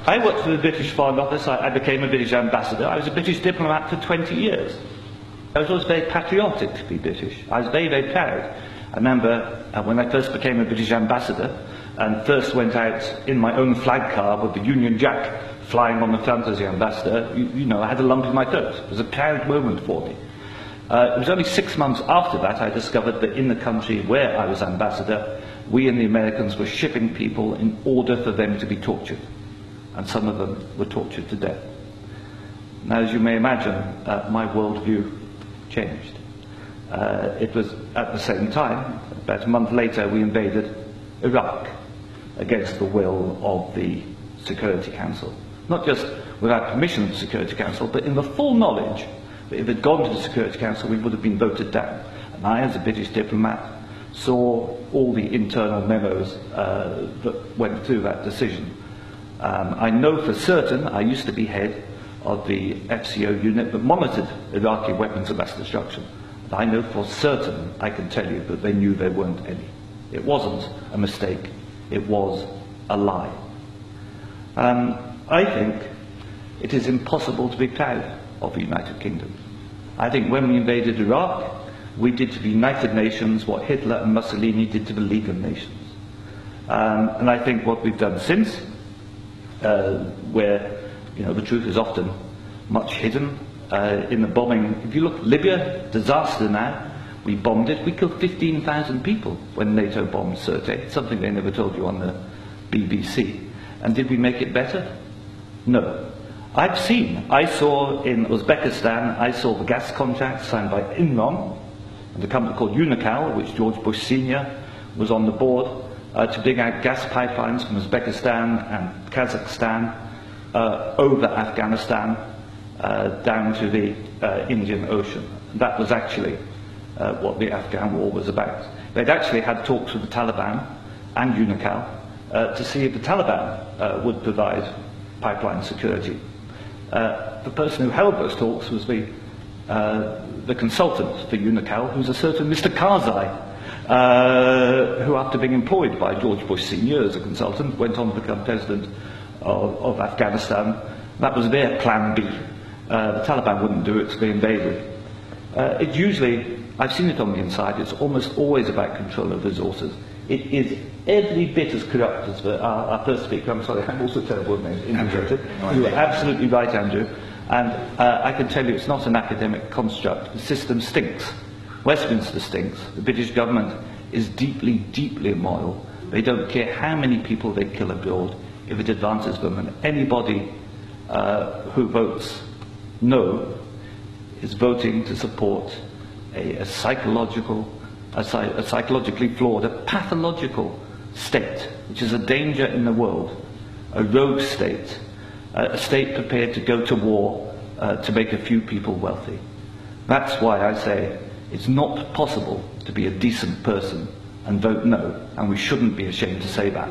I worked for the British Foreign Office. I became a British ambassador. I was a British diplomat for 20 years. I was always very patriotic to be British. I was very, very proud. I remember when I first became a British ambassador and first went out in my own flag car with the Union Jack flying on the front as the ambassador, you know, I had a lump in my throat. It was a proud moment for me. It was only 6 months after that I discovered that in the country where I was ambassador, we and the Americans were shipping people in order for them to be tortured. And some of them were tortured to death. Now, as you may imagine, my worldview changed. It was at the same time, about a month later, we invaded Iraq against the will of the Security Council. Not just without permission of the Security Council, but in the full knowledge that if it had gone to the Security Council, we would have been voted down. And I, as a British diplomat, saw all the internal memos that went through that decision. I know for certain, I used to be head of the FCO unit that monitored Iraqi weapons of mass destruction. And I know for certain, I can tell you, that they knew there weren't any. It wasn't a mistake, it was a lie. I think it is impossible to be proud of the United Kingdom. I think when we invaded Iraq, we did to the United Nations what Hitler and Mussolini did to the League of Nations. And I think what we've done since, where the truth is often much hidden in the bombing. If you look, Libya, disaster now, we bombed it. We killed 15,000 people when NATO bombed Sirte, something they never told you on the BBC. And did we make it better? No. I saw in Uzbekistan, I saw the gas contract signed by Enron and a company called Unocal, which George Bush Sr. was on the board, to dig out gas pipelines from Uzbekistan and Kazakhstan over Afghanistan down to the Indian Ocean. That was actually what the Afghan war was about. They'd actually had talks with the Taliban and Unocal to see if the Taliban would provide pipeline security. The person who held those talks was the consultant for Unocal, who's a certain Mr. Karzai, who, after being employed by George Bush Sr. as a consultant, went on to become president of Afghanistan. That was their plan B. The Taliban wouldn't do it, so they invaded. It usually, I've seen it on the inside, it's almost always about control of resources. It is every bit as corrupt as our first speaker. I'm sorry, I'm also terrible with names. Andrew. You are absolutely right, Andrew. And I can tell you it's not an academic construct. The system stinks. Westminster stinks. The British government is deeply, deeply immoral. They don't care how many people they kill abroad if it advances them. And anybody who votes no is voting to support a psychologically flawed, a pathological state, which is a danger in the world, a rogue state, a state prepared to go to war to make a few people wealthy. That's why I say it's not possible to be a decent person and vote no, and we shouldn't be ashamed to say that.